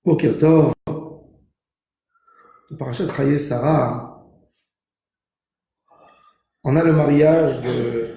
Boker Tov, le parachat Chaye Sarah, on a le mariage de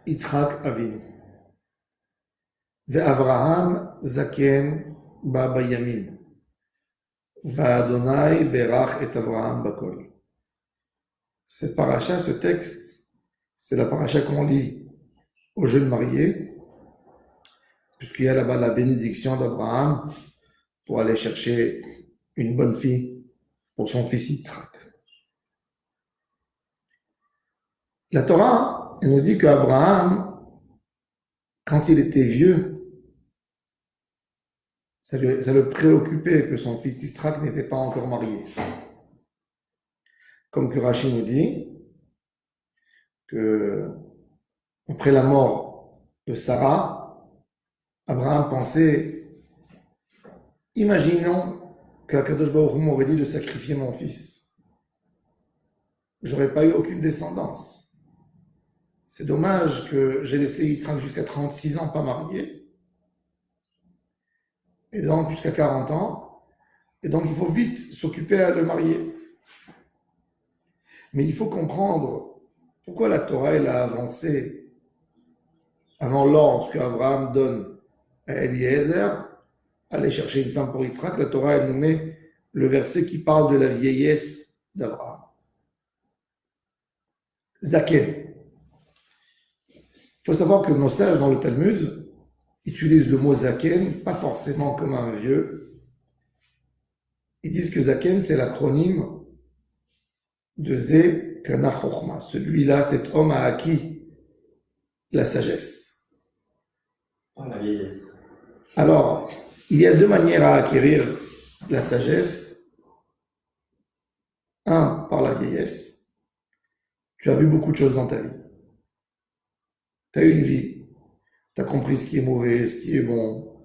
Yitzhak Avinu. Avraham Zaken Baba Yamin. Adonai Berach et Avraham Bakol. Cette paracha, ce texte, c'est la paracha qu'on lit aux jeunes mariés, puisqu'il y a là-bas la bénédiction d'Abraham pour aller chercher une bonne fille pour son fils Yitzhak. La Torah, elle nous dit qu'Abraham, quand il était vieux, ça le préoccupait que son fils Yitzhak n'était pas encore marié. Comme que Rashi nous dit que après la mort de Sarah, Abraham pensait, imaginons qu'Akadosh Baruch Hu m'aurait dit de sacrifier mon fils. J'aurais pas eu aucune descendance. C'est dommage que j'ai laissé Yitzhak jusqu'à 36 ans pas marié. Et donc jusqu'à 40 ans. Et donc il faut vite s'occuper à le marier. Mais il faut comprendre pourquoi la Torah elle a avancé avant l'ordre qu'Abraham donne à Eliezer, aller chercher une femme pour Yitzhak. La Torah elle nous met le verset qui parle de la vieillesse d'Abraham. Zaken. Il faut savoir que nos sages dans le Talmud utilisent le mot Zaken, pas forcément comme un vieux. Ils disent que Zaken, c'est l'acronyme de Ze Kana Chochma. Celui-là, cet homme a acquis la sagesse. La vieillesse. Alors, il y a deux manières à acquérir la sagesse. Un, par la vieillesse. Tu as vu beaucoup de choses dans ta vie. Tu as eu une vie. Tu as compris ce qui est mauvais, ce qui est bon.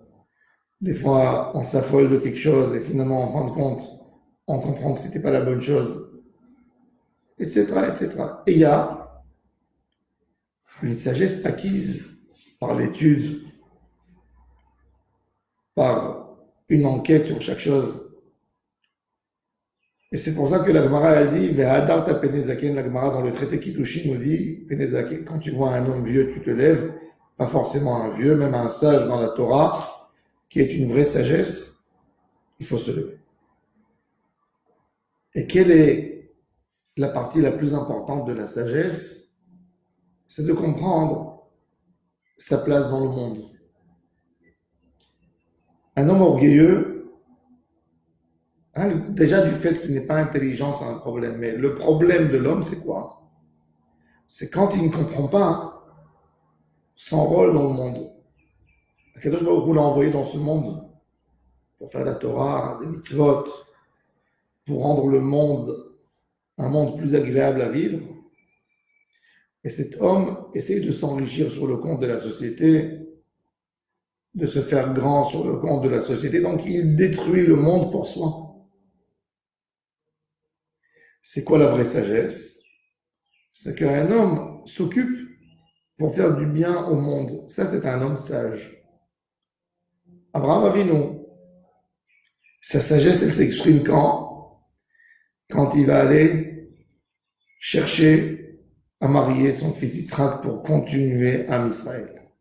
Des fois, on s'affole de quelque chose et finalement, en fin de compte, on comprend que ce n'était pas la bonne chose, etc., etc. Et il y a une sagesse acquise par l'étude, par une enquête sur chaque chose. Et c'est pour ça que la Gemara, elle dit, Ve'adarta penezaken, la Gemara dans le traité Kiddushin nous dit, penezaken, quand tu vois un homme vieux, tu te lèves, pas forcément un vieux, même un sage dans la Torah, qui est une vraie sagesse, il faut se lever. Et quelle est la partie la plus importante de la sagesse? C'est de comprendre sa place dans le monde. Un homme orgueilleux, déjà du fait qu'il n'est pas intelligent, c'est un problème. Mais le problème de l'homme, c'est quoi? C'est quand il ne comprend pas son rôle dans le monde. Akadosh Baruch Hu l'a envoyé dans ce monde pour faire la Torah, des mitzvot, pour rendre le monde un monde plus agréable à vivre. Et cet homme essaye de s'enrichir sur le compte de la société, de se faire grand sur le compte de la société. Donc il détruit le monde pour soi. C'est quoi la vraie sagesse? C'est qu'un homme s'occupe pour faire du bien au monde. Ça, c'est un homme sage. Abraham Avinu, sa sagesse, elle s'exprime quand? Quand il va aller chercher à marier son fils Yitzhak pour continuer à Israël.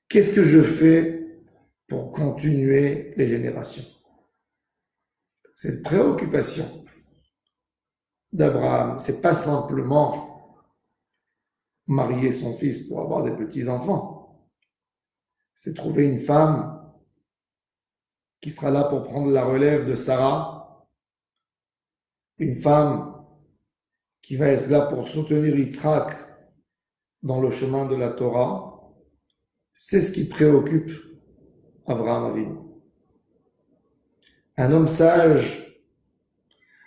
Qu'est-ce que je fais pour continuer les générations? Cette préoccupation d'Abraham, c'est pas simplement marier son fils pour avoir des petits-enfants. C'est trouver une femme qui sera là pour prendre la relève de Sarah, une femme qui va être là pour soutenir Yitzhak dans le chemin de la Torah. C'est ce qui préoccupe Abraham Avinu. Un homme sage,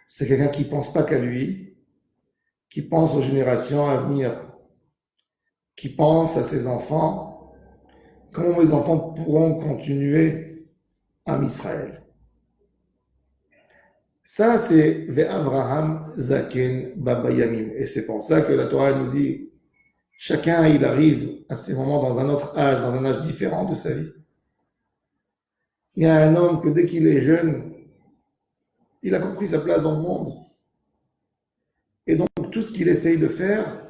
c'est quelqu'un qui ne pense pas qu'à lui, qui pense aux générations à venir, qui pense à ses enfants, comment mes enfants pourront continuer à Israël. Ça, c'est Ve'avraham Zaken Baba Yamim. Et c'est pour ça que la Torah nous dit, chacun, il arrive à ces moments dans un autre âge, dans un âge différent de sa vie. Il y a un homme que dès qu'il est jeune, il a compris sa place dans le monde. Et donc, tout ce qu'il essaye de faire,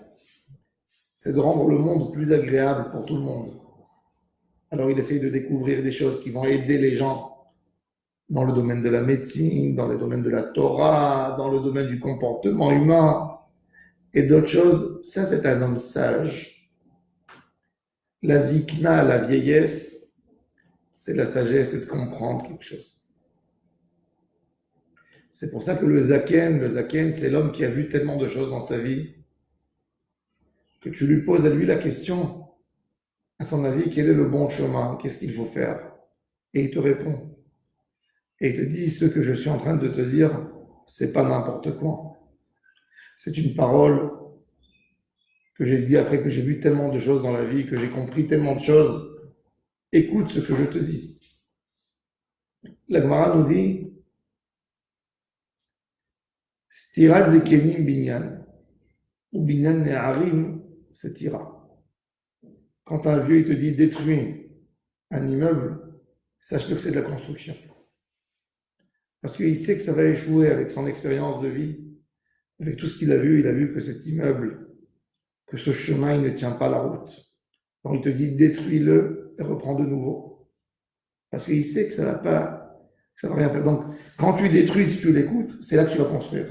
c'est de rendre le monde plus agréable pour tout le monde. Alors, il essaye de découvrir des choses qui vont aider les gens dans le domaine de la médecine, dans le domaine de la Torah, dans le domaine du comportement humain et d'autres choses. Ça, c'est un homme sage. La zikna, la vieillesse, c'est la sagesse et de comprendre quelque chose. C'est pour ça que le zaken, c'est l'homme qui a vu tellement de choses dans sa vie que tu lui poses à lui la question, à son avis, quel est le bon chemin, qu'est-ce qu'il faut faire? Et il te répond. Et il te dit, ce que je suis en train de te dire, c'est pas n'importe quoi. C'est une parole que j'ai dit après que j'ai vu tellement de choses dans la vie, que j'ai compris tellement de choses. Écoute ce que je te dis. La Gemara nous dit, Stirat zekenim binyan, ou binyan ne'arim, c'est tira. Quand un vieux il te dit détruis un immeuble, sache-le que c'est de la construction. Parce qu'il sait que ça va échouer avec son expérience de vie, avec tout ce qu'il a vu que cet immeuble, que ce chemin, il ne tient pas la route. Donc il te dit détruis-le et reprends de nouveau. Parce qu'il sait que ça va rien faire. Donc quand tu détruis, si tu l'écoutes, c'est là que tu vas construire.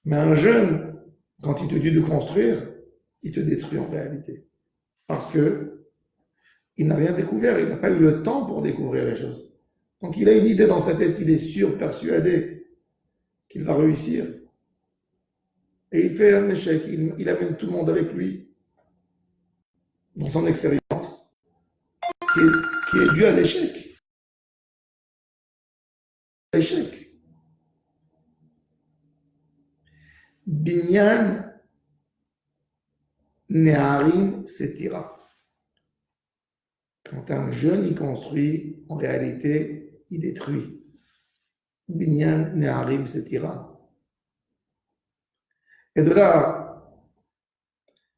Mais un jeune, quand il te dit de construire, il te détruit en réalité. Parce que il n'a rien découvert, il n'a pas eu le temps pour découvrir les choses. Donc il a une idée dans sa tête, il est sûr, persuadé qu'il va réussir. Et il fait un échec, il amène tout le monde avec lui dans son expérience qui est due à l'échec. L'échec. Binyan Neharim Setira. Quand un jeune y construit, en réalité, il détruit. Binyan Neharim Setira. Et de là,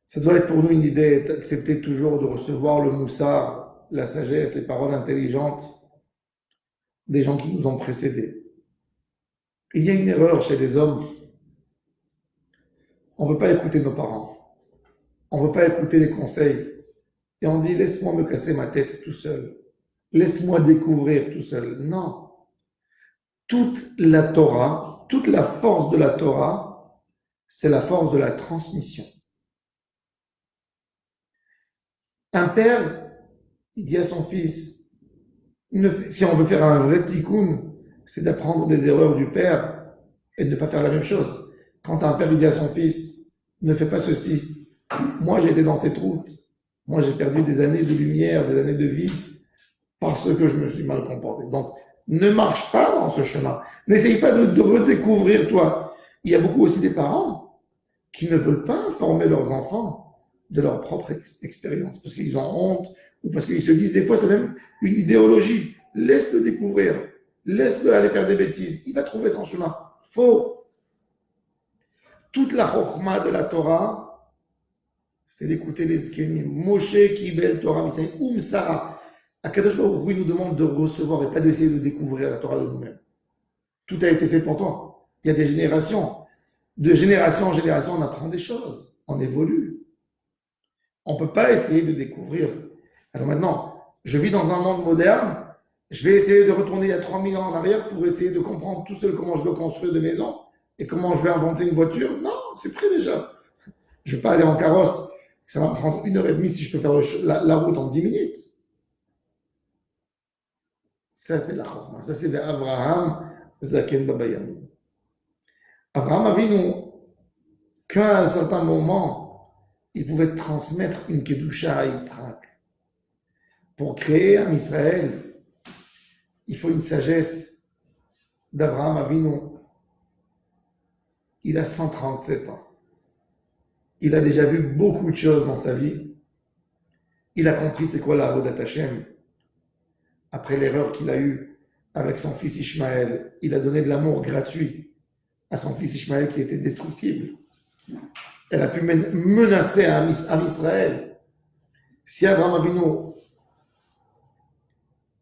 ça doit être pour nous une idée d'accepter toujours de recevoir le moussard, la sagesse, les paroles intelligentes des gens qui nous ont précédés. Il y a une erreur chez les hommes. On ne veut pas écouter nos parents. On ne veut pas écouter les conseils. Et on dit, laisse-moi me casser ma tête tout seul. Laisse-moi découvrir tout seul. Non. Toute la Torah, toute la force de la Torah, c'est la force de la transmission. Un père, il dit à son fils, si on veut faire un vrai tikkun, c'est d'apprendre des erreurs du père et de ne pas faire la même chose. Quand un père il dit à son fils, ne fais pas ceci. Moi, j'ai été dans cette route. Moi, j'ai perdu des années de lumière, des années de vie, parce que je me suis mal comporté. Donc, ne marche pas dans ce chemin. N'essaye pas de redécouvrir toi. Il y a beaucoup aussi des parents qui ne veulent pas informer leurs enfants de leur propre expérience, parce qu'ils ont honte, ou parce qu'ils se disent, des fois, c'est même une idéologie. Laisse-le découvrir. Laisse-le aller faire des bêtises. Il va trouver son chemin. Faux. Toute la chokhma de la Torah, c'est d'écouter les zkenim. Moshe Kibel Torah Mishneh Sarah. Akadosh Baruch Hu nous demande de recevoir et pas d'essayer de découvrir la Torah de nous-mêmes. Tout a été fait pour toi. Il y a des générations. De génération en génération, on apprend des choses. On évolue. On ne peut pas essayer de découvrir. Alors maintenant, je vis dans un monde moderne. Je vais essayer de retourner il y a 3000 ans en arrière pour essayer de comprendre tout seul comment je dois construire de maisons et comment je vais inventer une voiture. Non, c'est prêt déjà. Je ne vais pas aller en carrosse. Ça va me prendre 1h30 si je peux faire la route en 10 minutes. Ça, c'est la chorma. Ça, c'est d'Abraham Zaken Babayam. Abraham Avinu, qu'à un certain moment, il pouvait transmettre une Kedusha à Yitzhak. Pour créer un Israël, il faut une sagesse d'Abraham Avinu. Il a 137 ans. Il a déjà vu beaucoup de choses dans sa vie. Il a compris c'est quoi la Avodat Hashem. Après l'erreur qu'il a eue avec son fils Ishmaël, il a donné de l'amour gratuit à son fils Ishmaël qui était destructible. Elle a pu menacer un Israël. Si Abraham Avinu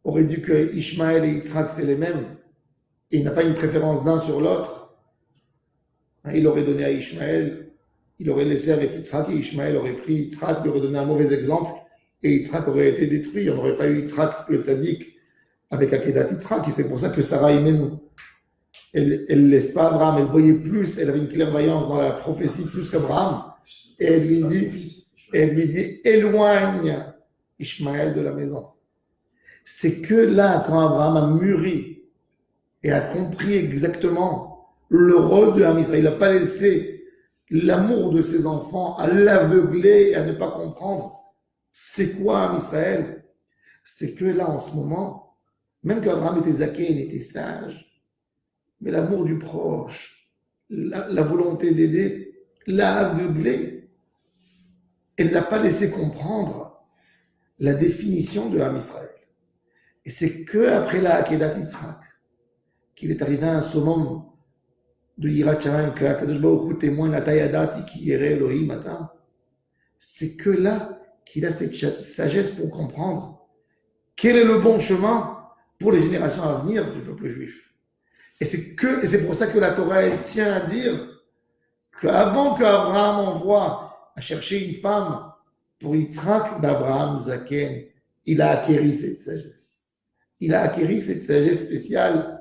aurait dit que Ishmaël et Yitzhak, c'est les mêmes, et il n'a pas une préférence d'un sur l'autre, il aurait donné à Ishmaël, il aurait laissé avec Yitzhak, et Ishmaël aurait pris Yitzhak, lui aurait donné un mauvais exemple, et Yitzhak aurait été détruit. On n'aurait pas eu Yitzhak, le tzaddik, avec Akedat Yitzhak, et c'est pour ça que Sarah Imenu, elle ne laisse pas Abraham, elle voyait plus, elle avait une clairvoyance dans la prophétie plus qu'Abraham, et elle lui dit, éloigne Ishmaël de la maison. C'est que là, quand Abraham a mûri et a compris exactement le rôle de Ham Israël, il n'a pas laissé l'amour de ses enfants à l'aveugler et à ne pas comprendre c'est quoi Ham Israël. C'est que là, en ce moment, même qu'Abraham était zaké, il était sage, mais l'amour du proche, la volonté d'aider, l'a aveuglé. Elle n'a pas laissé comprendre la définition de Ham Israël. Et c'est que après la Akedat Yitzhak qu'il est arrivé à un summum de Yirat Shamayim, que Akadosh Baruch Hu témoigne la Tayadati qui irait Elohim Ata. C'est que là qu'il a cette sagesse pour comprendre quel est le bon chemin pour les générations à venir du peuple juif. Et c'est pour ça que la Torah elle tient à dire qu'avant qu'Abraham envoie à chercher une femme pour Yitzhak d'Abraham Zaken, il a acquéri cette sagesse. Il a acquéri cette sagesse spéciale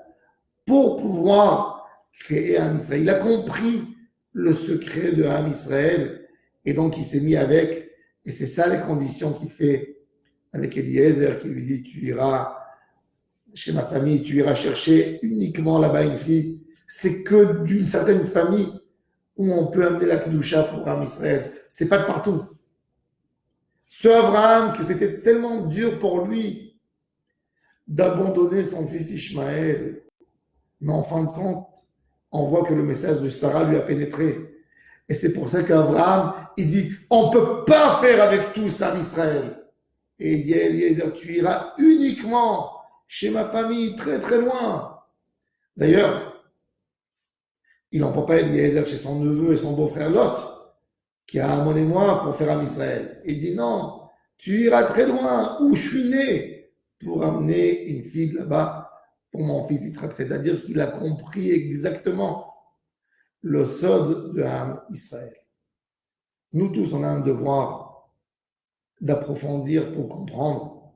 pour pouvoir créer Ham Israël. Il a compris le secret de Ham Israël et donc il s'est mis avec. Et c'est ça les conditions qu'il fait avec Eliezer qui lui dit tu iras chez ma famille, tu iras chercher uniquement là-bas une fille. C'est que d'une certaine famille où on peut amener la Kedusha pour Ham Israël. C'est pas de partout. Ce Abraham, que c'était tellement dur pour lui d'abandonner son fils Ishmaël, mais en fin de compte, on voit que le message de Sarah lui a pénétré. Et c'est pour ça qu'Abraham, il dit, on ne peut pas faire avec tous Ham Israël. Et il dit à Eliezer, tu iras uniquement chez ma famille, très très loin. D'ailleurs, il n'envoie pas Eliezer chez son neveu et son beau-frère Lot, qui a amené moi pour faire Ham Israël. Il dit, non, tu iras très loin, où je suis né, pour amener une fille là-bas pour mon fils Israël. C'est-à-dire qu'il a compris exactement le sod de Ham Israël. Nous tous, on a un devoir d'approfondir pour comprendre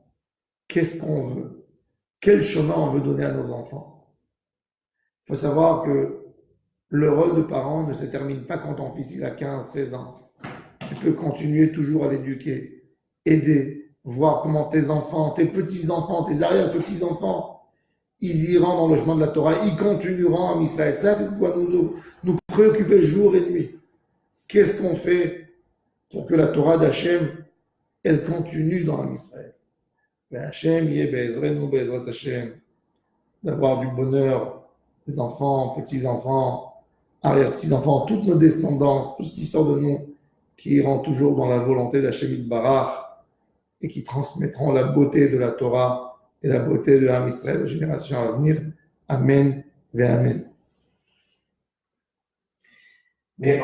qu'est-ce qu'on veut, quel chemin on veut donner à nos enfants. Il faut savoir que le rôle de parent ne se termine pas quand ton fils il a 15, 16 ans. Tu peux continuer toujours à l'éduquer, aider, voir comment tes enfants, tes petits-enfants, tes arrière-petits-enfants, ils iront dans le chemin de la Torah, ils continueront à Israël. Ça, c'est ce qui doit nous préoccuper jour et nuit. Qu'est-ce qu'on fait pour que la Torah d'Hachem, elle continue dans Israël? Hachem, nous Bezrat Hachem, d'avoir du bonheur, des enfants, petits-enfants, arrière-petits-enfants, toutes nos descendances, tout ce qui sort de nous, qui iront toujours dans la volonté d'Hachem Yitbarach et qui transmettront la beauté de la Torah et la beauté de Ham Israël aux générations à venir. Amen ve Amen. Mais